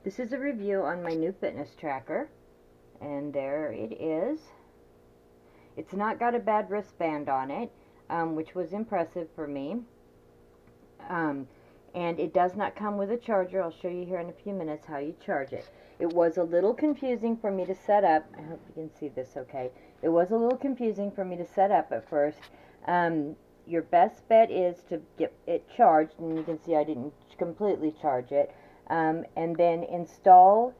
This is a review on my new fitness tracker, and there it is. It's not got a bad wristband on it, which was impressive for me. And it does not come with a charger. I'll show you here in a few minutes how you charge it. It was a little confusing for me to set up. I hope you can see this okay. It was a little confusing for me to set up at first. Your best bet is to get it charged, and you can see I didn't completely charge it. And then install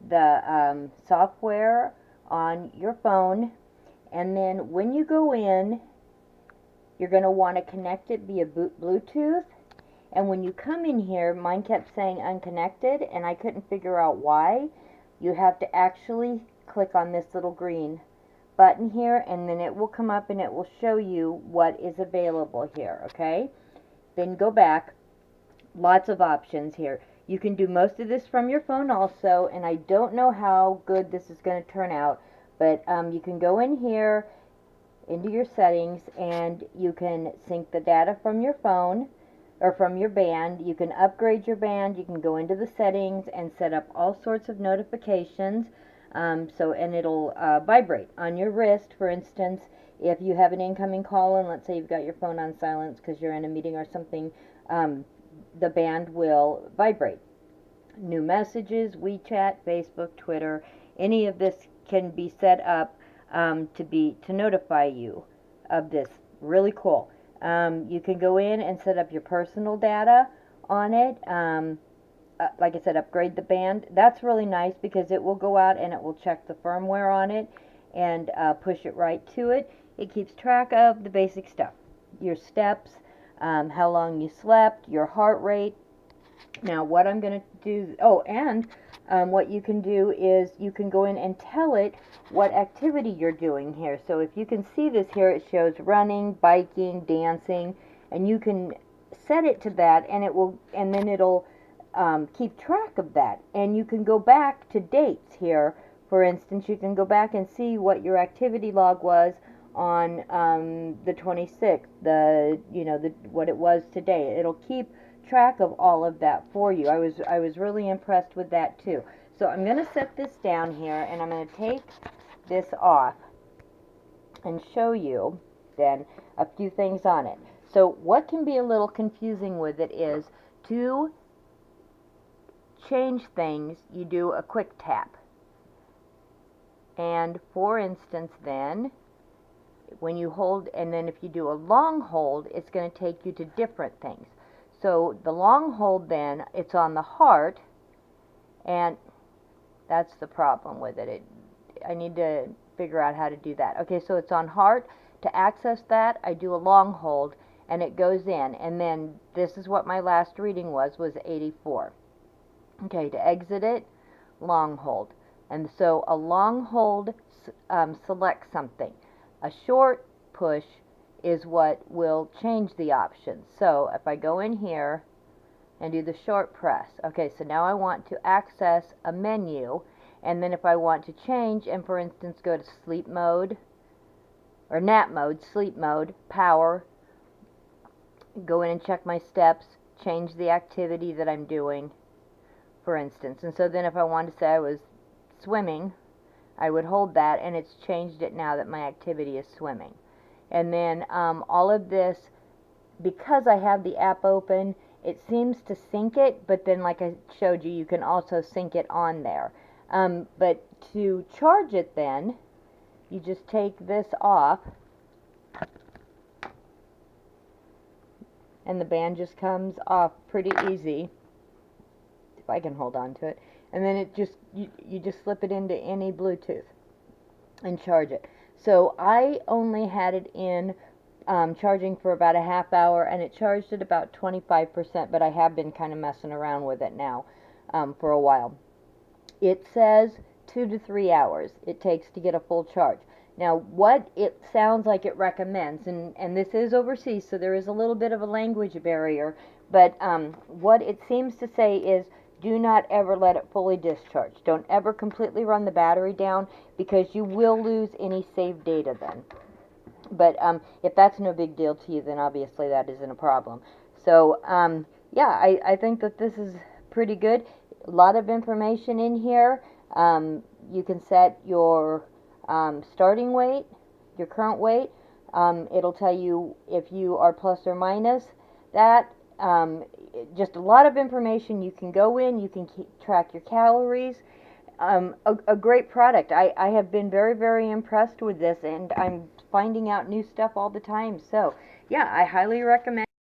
the software on your phone, and then when you go in, you're going to want to connect it via Bluetooth. And when you come in here, mine kept saying unconnected, and I couldn't figure out why. You have to actually click on this little green button here, and then it will come up and it will show you what is available here, okay? Then go back. Lots of options here. You can do most of this from your phone also, and I don't know how good this is going to turn out, but you can go in here into your settings, and you can sync the data from your phone or from your band. You can upgrade your band. You can go into the settings and set up all sorts of notifications. And it'll vibrate on your wrist, for instance. If you have an incoming call, and let's say you've got your phone on silence because you're in a meeting or something, the band will vibrate. New messages, WeChat, Facebook, Twitter, any of this can be set up to notify you of this. Really cool. You can go in and set up your personal data on it. Like I said, upgrade the band. That's really nice because it will go out and it will check the firmware on it and push it right to it. It keeps track of the basic stuff. Your steps, how long you slept, your heart rate. Now what I'm going to do, what you can do is you can go in and tell it what activity you're doing here. So if you can see this here, it shows running, biking, dancing, and you can set it to that, and then it'll keep track of that. And you can go back to dates here. For instance, you can go back and see what your activity log was on the 26th, what it was today. It'll keep track of all of that for you. I was really impressed with that too. So I'm going to set this down here, and I'm going to take this off and show you then a few things on it. So what can be a little confusing with it is to change things, you do a quick tap. And for instance then, when you hold, and then if you do a long hold, it's going to take you to different things. So the long hold then, it's on the heart, and that's the problem with it. I need to figure out how to do that. Okay, so it's on heart. To access that, I do a long hold, and it goes in. And then this is what my last reading was 84. Okay, to exit it, long hold. And so a long hold selects something. A short push is what will change the options. So if I go in here and do the short press, okay, so now I want to access a menu, and then if I want to change and for instance go to sleep mode or nap mode, sleep mode, power, go in and check my steps, change the activity that I'm doing, for instance. And so then if I wanted to say I was swimming, I would hold that, and it's changed it now that my activity is swimming. And then all of this, because I have the app open, it seems to sync it, but then like I showed you, you can also sync it on there. But to charge it then, you just take this off, and the band just comes off pretty easy, if I can hold on to it. And then it just, you just slip it into any Bluetooth and charge it. So I only had it in charging for about a half hour, and it charged at about 25%, but I have been kind of messing around with it now for a while. It says 2 to 3 hours it takes to get a full charge. Now what it sounds like it recommends, and this is overseas, so there is a little bit of a language barrier, but what it seems to say is do not ever let it fully discharge. Don't ever completely run the battery down, because you will lose any saved data then. But if that's no big deal to you, then obviously that isn't a problem. So yeah, I think that this is pretty good. A lot of information in here. You can set your starting weight, your current weight. It'll tell you if you are plus or minus that. Just a lot of information. You can go in, you can track your calories. A great product. I have been very, very impressed with this, and I'm finding out new stuff all the time. So, yeah, I highly recommend